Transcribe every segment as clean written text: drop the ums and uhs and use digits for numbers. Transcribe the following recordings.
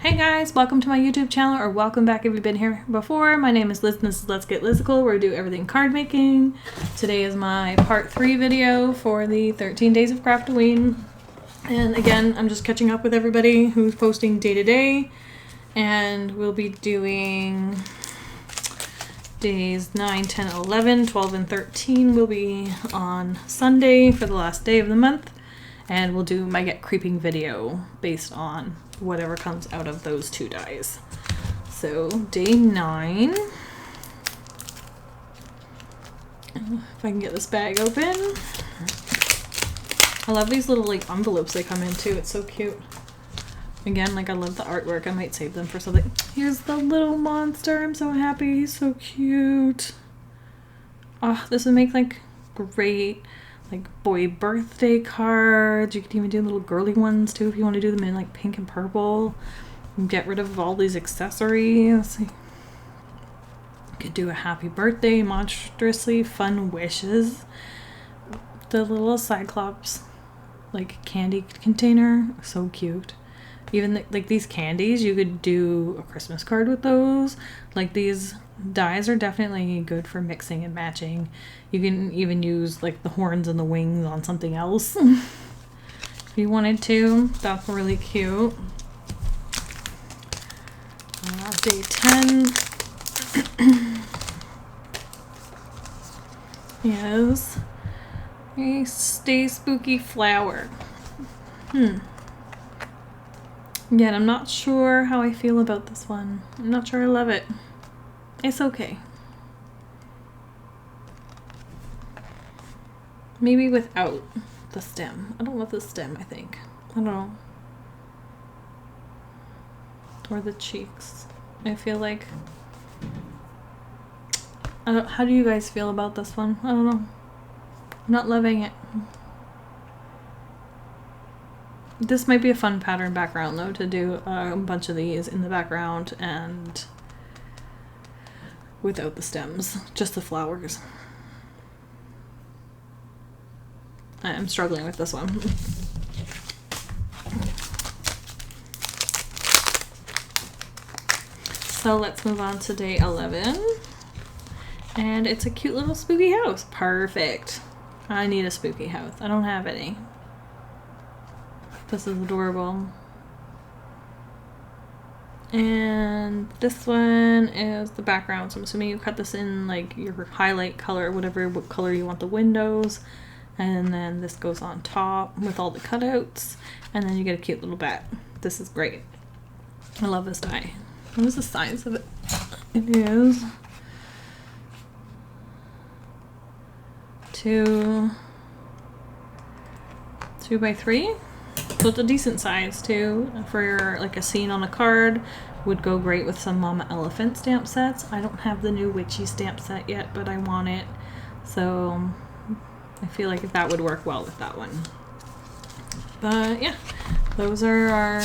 Hey guys, welcome to my YouTube channel, or welcome back if you've been here before. My name is Liz and this is Let's Get Lizical, where we do everything card making. Today is my part 3 video for the 13 Days of Craftoween. And again, I'm just catching up with everybody who's posting day to day. And we'll be doing days 9, 10, 11, 12, and 13 will be on Sunday for the last day of the month. And we'll do my Get Creeping video based on whatever comes out of those two dies. So day 9. If I can get this bag open. I love these little like envelopes they come in too. It's so cute. Again, like I love the artwork. I might save them for something. Here's the little monster. I'm so happy. He's so cute. Oh, this would make like great like boy birthday cards. You could even do little girly ones too if you want to do them in like pink and purple. And get rid of all these accessories. You could do a happy birthday, monstrously fun wishes. The little cyclops like candy container, so cute. Even like these candies, you could do a Christmas card with those. Like these dies are definitely good for mixing and matching. You can even use like the horns and the wings on something else if you wanted to. That's really cute. Day 10 is a Stay Spooky flower. Again, I'm not sure how I feel about this one. I'm not sure I love it. It's okay. Maybe without the stem. I don't love the stem, I think. I don't know. Or the cheeks. I feel like... how do you guys feel about this one? I don't know. I'm not loving it. This might be a fun pattern background though, to do a bunch of these in the background and without the stems, just the flowers. I'm struggling with this one. So let's move on to day 11. And it's a cute little spooky house. Perfect. I need a spooky house. I don't have any. This is adorable. And this one is the background. So I'm assuming you cut this in like your highlight color, what color you want the windows. And then this goes on top with all the cutouts. And then you get a cute little bat. This is great. I love this die. What is the size of it? It is 2 by 3. So it's a decent size too for like a scene on a card. Would go great with some Mama Elephant stamp sets. I don't have the new witchy stamp set yet, but I want it. So I feel like that would work well with that one. But yeah, those are our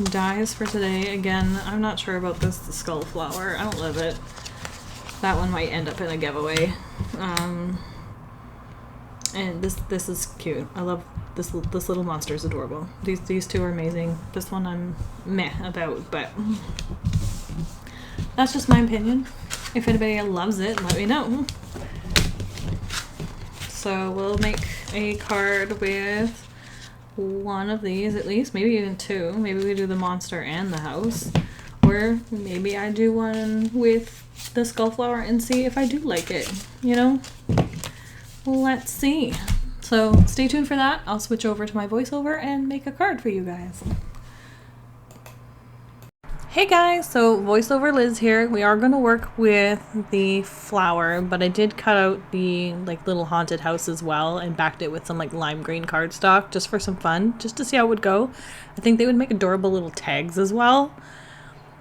dies for today. Again, I'm not sure about the skull flower. I don't love it. That one might end up in a giveaway. And this is cute. I love this little monster is adorable. These two are amazing. This one I'm meh about, but that's just my opinion. If anybody loves it, let me know. So we'll make a card with one of these at least, maybe even 2. Maybe we do the monster and the house, or maybe I do one with the skull flower and see if I do like it, you know? Let's see. So stay tuned for that. I'll switch over to my voiceover and make a card for you guys. Hey guys, so voiceover Liz here. We are going to work with the flower, but I did cut out the like little haunted house as well and backed it with some like lime green cardstock just for some fun, just to see how it would go. I think they would make adorable little tags as well.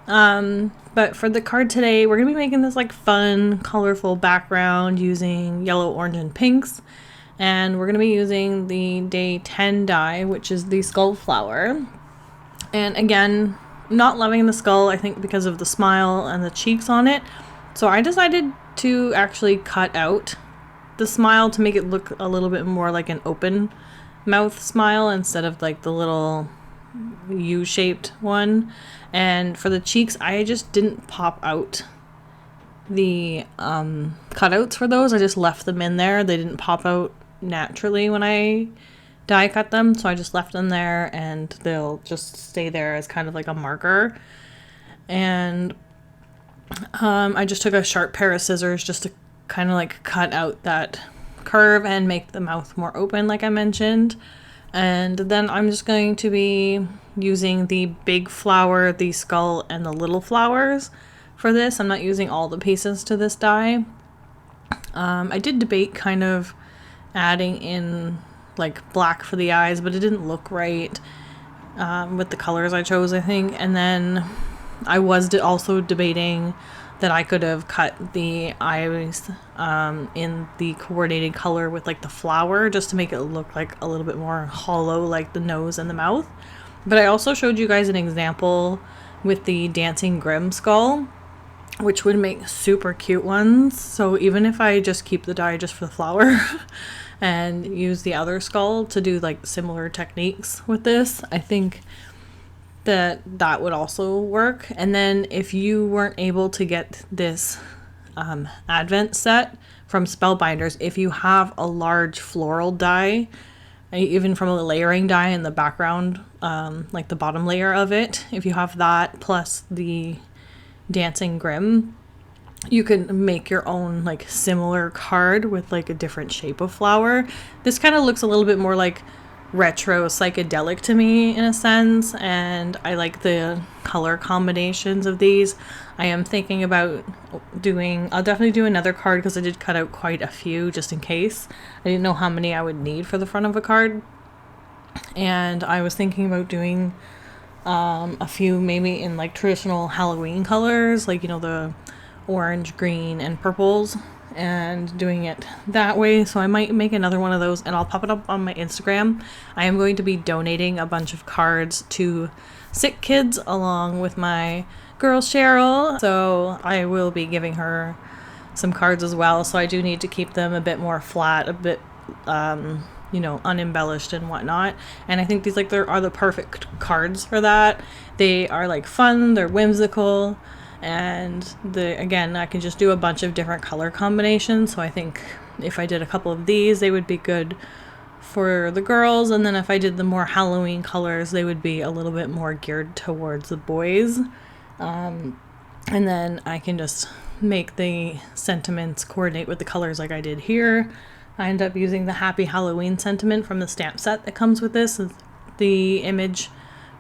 But for the card today, we're going to be making this like fun, colorful background using yellow, orange, and pinks. And we're going to be using the day 10 die, which is the skull flower. And again, not loving the skull, I think because of the smile and the cheeks on it. So I decided to actually cut out the smile to make it look a little bit more like an open mouth smile instead of like the little U-shaped one. And for the cheeks, I just didn't pop out the cutouts for those. I just left them in there. They didn't pop out naturally when I die cut them, so I just left them there, and they'll just stay there as kind of like a marker. And I just took a sharp pair of scissors just to kind of like cut out that curve and make the mouth more open, like I mentioned. And then I'm just going to be using the big flower, the skull, and the little flowers for this. I'm not using all the pieces to this die. I did debate kind of adding in like black for the eyes, but it didn't look right with the colors I chose, I think. And then I was also debating that I could have cut the eyes in the coordinated color with like the flower, just to make it look like a little bit more hollow, like the nose and the mouth. But I also showed you guys an example with the dancing Grimm skull, which would make super cute ones. So even if I just keep the die just for the flower and use the other skull to do like similar techniques with this, I think that would also work. And then if you weren't able to get this Advent set from Spellbinders, if you have a large floral die, even from a layering die in the background, like the bottom layer of it, if you have that plus the dancing Grimm, you can make your own like similar card with like a different shape of flower. This kind of looks a little bit more like retro psychedelic to me in a sense, and I like the color combinations of these. I am thinking about I'll definitely do another card because I did cut out quite a few just in case. I didn't know how many I would need for the front of a card, and I was thinking about doing a few maybe in like traditional Halloween colors, like, you know, the orange, green, and purples, and doing it that way. So I might make another one of those and I'll pop it up on my Instagram. I am going to be donating a bunch of cards to sick kids along with my girl Cheryl, so I will be giving her some cards as well. So I do need to keep them a bit more flat, a bit you know, unembellished and whatnot. And I think these like are the perfect cards for that. They are like fun, they're whimsical, and again, I can just do a bunch of different color combinations. So I think if I did a couple of these, they would be good for the girls, and then if I did the more Halloween colors, they would be a little bit more geared towards the boys. And then I can just make the sentiments coordinate with the colors like I did here. I end up using the Happy Halloween sentiment from the stamp set that comes with this. The image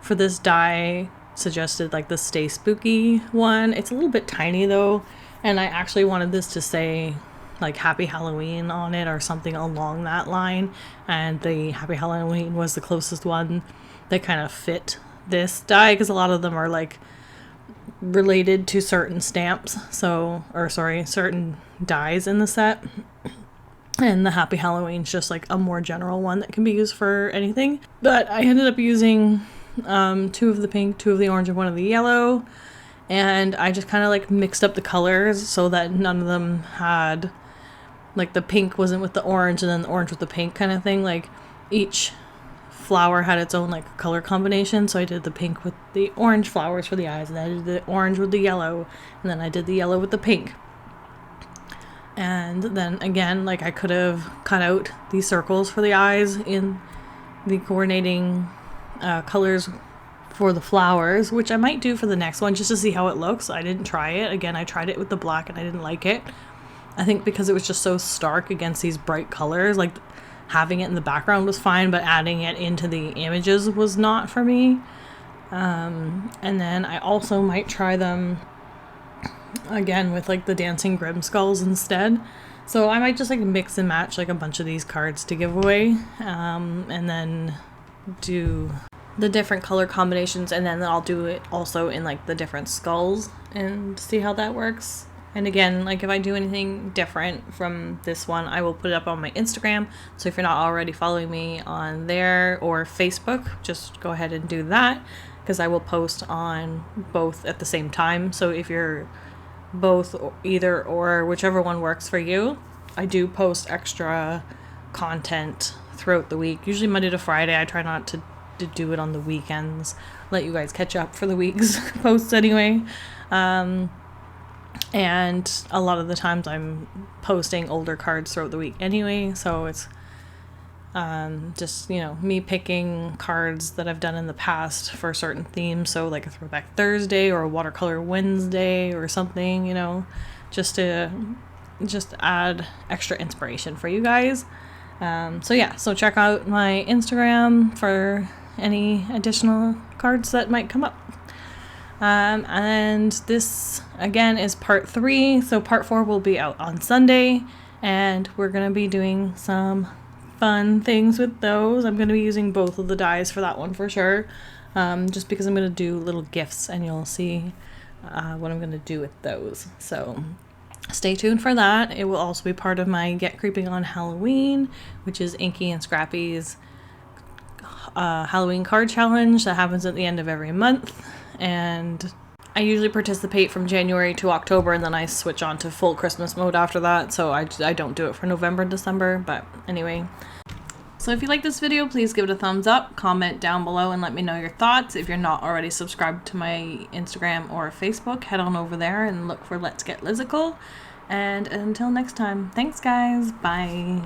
for this die suggested like the Stay Spooky one. It's a little bit tiny though, and I actually wanted this to say like Happy Halloween on it or something along that line, and the Happy Halloween was the closest one that kind of fit this die, because a lot of them are like related to certain stamps, certain dies in the set. And the Happy Halloween's just like a more general one that can be used for anything. But I ended up using 2 of the pink, 2 of the orange, and 1 of the yellow. And I just kind of like mixed up the colors so that none of them had, like, the pink wasn't with the orange and then the orange with the pink kind of thing. Like, each flower had its own like color combination. So I did the pink with the orange flowers for the eyes, and then I did the orange with the yellow, and then I did the yellow with the pink. And then again, like, I could have cut out these circles for the eyes in the coordinating colors for the flowers, which I might do for the next one just to see how it looks. I didn't try it. Again, I tried it with the black and I didn't like it. I think because it was just so stark against these bright colors, like having it in the background was fine, but adding it into the images was not for me. And then I also might try them again with like the dancing Grimm skulls instead. So I might just like mix and match like a bunch of these cards to give away, and then do the different color combinations, and then I'll do it also in like the different skulls and see how that works. And again, like, if I do anything different from this one, I will put it up on my Instagram. So if you're not already following me on there or Facebook, just go ahead and do that, because I will post on both at the same time. So if you're both, either or, whichever one works for you, I do post extra content throughout the week, usually Monday to Friday. I try not to to do it on the weekends, let you guys catch up for the week's posts anyway. And a lot of the times I'm posting older cards throughout the week anyway, so it's just, you know, me picking cards that I've done in the past for certain themes, so like a Throwback Thursday or a Watercolor Wednesday or something, you know, just to add extra inspiration for you guys. So yeah, so check out my Instagram for any additional cards that might come up. And this again is part 3, so part 4 will be out on Sunday, and we're gonna be doing some fun things with those. I'm gonna be using both of the dies for that one for sure, just because I'm gonna do little gifts, and you'll see what I'm gonna do with those. So stay tuned for that. It will also be part of my Get Creeping on Halloween, which is Inky and Scrappy's Halloween card challenge that happens at the end of every month. And I usually participate from January to October, and then I switch on to full Christmas mode after that, so I don't do it for November and December. But anyway, so if you like this video, please give it a thumbs up, comment down below, and let me know your thoughts. If you're not already subscribed to my Instagram or Facebook, head on over there and look for Let's Get Lizical. And until next time, thanks guys, bye.